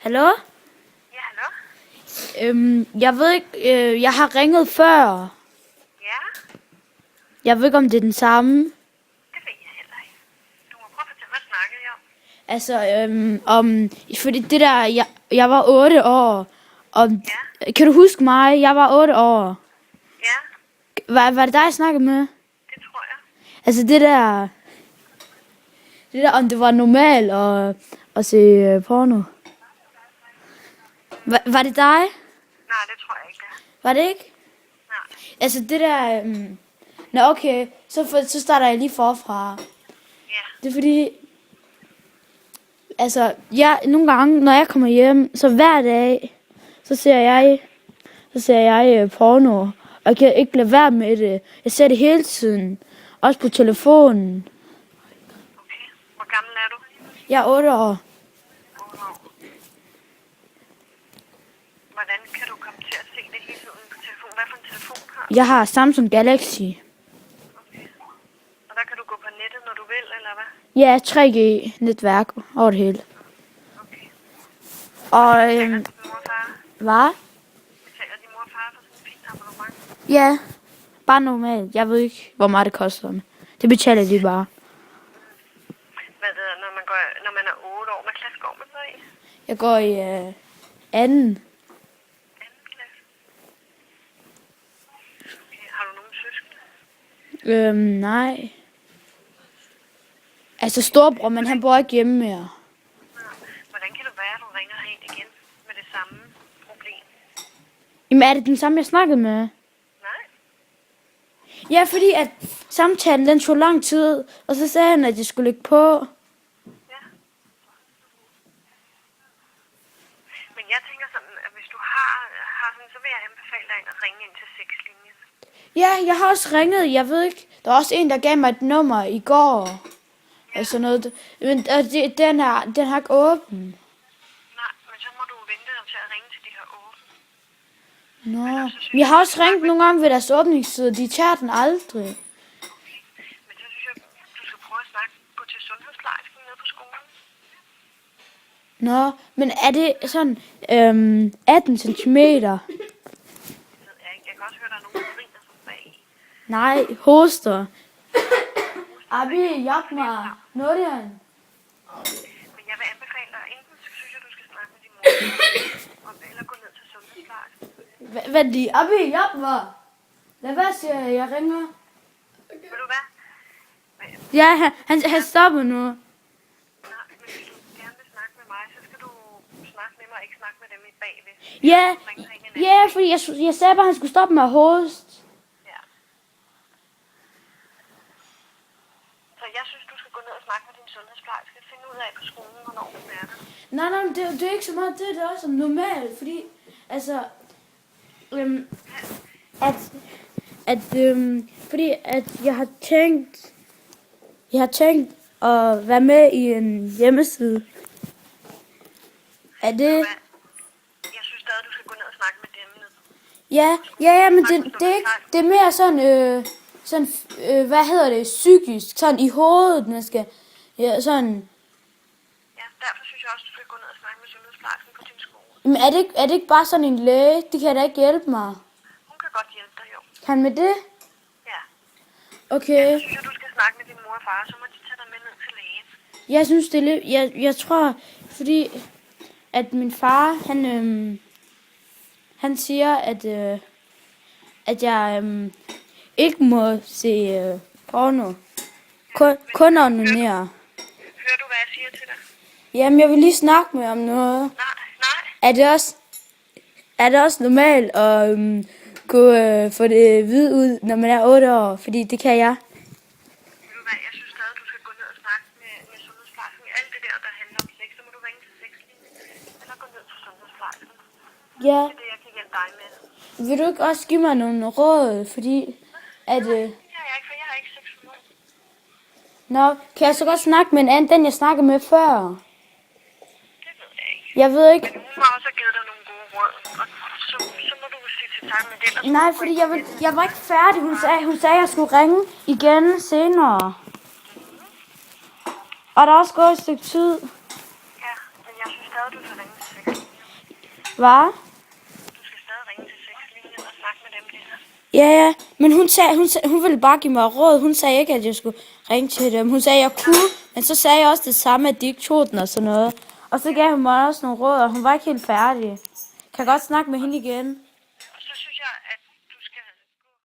Hallo? Ja, hallo? Jeg ved ikke, jeg har ringet før. Ja, Jeg ved ikke, om det er den samme. det ved jeg heller ikke. Du må prøve at fortælle, hvad snakkede jeg om. Altså, fordi det der, jeg var 8 år. Og, Ja. kan du huske mig? Jeg var 8 år. Ja, Var det dig, jeg snakkede med? det tror jeg. Altså, det der, om det var normalt at se porno. Var det dig? Nej, det tror jeg ikke, det er. Var det ikke? Nej. Altså, det der, Nå, okay, så starter jeg lige forfra. Ja, Det er fordi, altså, nogle gange, når jeg kommer hjem, så hver dag, så ser jeg porno. Og jeg kan ikke lade være med det. Jeg ser det hele tiden. Også på telefonen. okay. Hvor gammel er du? Jeg er 8 år. 8 år. Hvordan kan du komme til at se det hele tiden på telefon? Hvad for en telefon har du? Jeg har Samsung Galaxy. Okay. Og der kan du gå på nettet, når du vil, eller hvad? Ja, 3G-netværk over det hele. Okay. Og, Betaler din mor og far? hvad? Betaler din mor og far for sådan en fint abonnement? Ja, bare normalt. Jeg ved ikke, hvor meget det koster. Det betaler de bare. Hvad det er, når man er 8 år? Hvad klasse går man så i? Jeg går i anden. Anden klasse. Okay. Har du nogen søskende? Nej. Altså storebror, men han bor ikke hjemme mere. Hvordan kan det være, at du ringer herind igen med det samme problem? Jamen er det den samme, jeg snakkede med? Nej. Ja, fordi at samtalen den tog lang tid, og så sagde han, at jeg skulle lægge på. Ja. Men jeg tænker sådan, at hvis du har sådan, så vil jeg anbefale dig at ringe ind til 6-linjen. Ja, jeg har også ringet. Jeg ved ikke. Der var også en, der gav mig et nummer i går. Og sådan noget. Men den har ikke åben. Nej, men så må du vente dig til at ringe til de her 8. Nå. Men jeg har også ringet nogle gange ved deres åbningstid. De tager den aldrig. Men så synes jeg, du skal prøve at snakke til sundhedsplejersken nede på skolen. Nå, men er det sådan 18 centimeter? Det ved jeg ikke. Jeg kan også høre, der er nogen, der griner sådan bag. Nej, hoster. Abi, hjælp mig. Nordjern. Men jeg vil anbefale dig, enten så synes jeg, du skal snakke med din mor, eller gå ned til sundhedsplejersken. Hvad lige? Abi, hjælp mig. Lad være, siger jeg. Jeg ringer. Ved du hvad? Ja, han stopper nu. Nej, men hvis du gerne vil snakke med mig, så skal du snakke med mig, og ikke snakke med dem i bagved. Ja, fordi jeg sagde bare, at han skulle stoppe med at hoste. Ja. Så jeg synes, du skal gå ned og snakke med din sundhedsplejerske. Finde ud af på skolen, hvornår hun er der. Nej, det er ikke så meget det er også normalt, fordi, altså, fordi at jeg har tænkt at være med i en hjemmeside. Er det? Jeg synes stadig, du skal gå ned og snakke med dem ned. Ja, men det er mere sådan, hvad hedder det, psykisk, sådan i hovedet, man skal, ja, sådan. Ja, derfor synes jeg også, du skal gå ned og snakke med sundhedsplejersken på din skole. Men er det ikke bare sådan en læge? Det kan da ikke hjælpe mig. Hun kan godt hjælpe dig, jo. Kan med det? Ja. Okay. Så synes jeg, du skal snakke med din mor og far, så må de tage dig med ned til lægen. Jeg synes, det er lidt, jeg tror, fordi at min far, han siger, at jeg ikke må se porno. Kun onanere. Hører du, hvad jeg siger til dig? Jamen, jeg vil lige snakke med om noget. Nej. Er det også normalt at få det hvide ud, når man er 8 år? Fordi det kan jeg. Ved du hvad, jeg synes stadig, du skal gå ned og snakke med sundhedsplejersken. Alt det der handler om sex, så må du ringe til 6-linjen. Eller gå ned til sundhedsplejersken. Ja. Det er det, jeg kan hjælpe dig med. Vil du ikke også give mig nogle råd, fordi at... Det har jeg ikke, for jeg har ikke sex for nogen. Nå, kan jeg så godt snakke med en anden, den jeg snakkede med før? Det ved jeg ikke. Jeg ved ikke... Men hun har også givet dig nogle gode råd, og så må du sige til tak med det. Nej, fordi jeg var ikke færdig. Hun sagde, at jeg skulle ringe igen senere. Og der er også gået et stykke tid. Ja, men jeg synes stadig, du skal ringe til 6. Hvad? Du skal stadig ringe til sexlinjen og snakke med dem der. Ja, men hun ville bare give mig råd. Hun sagde ikke, at jeg skulle ringe til dem. Hun sagde, at jeg kunne, men så sagde jeg også det samme, at de ikke tog den og sådan noget. Og så gav hun mig også nogle råd, og hun var ikke helt færdig. Kan jeg godt snakke med hende igen?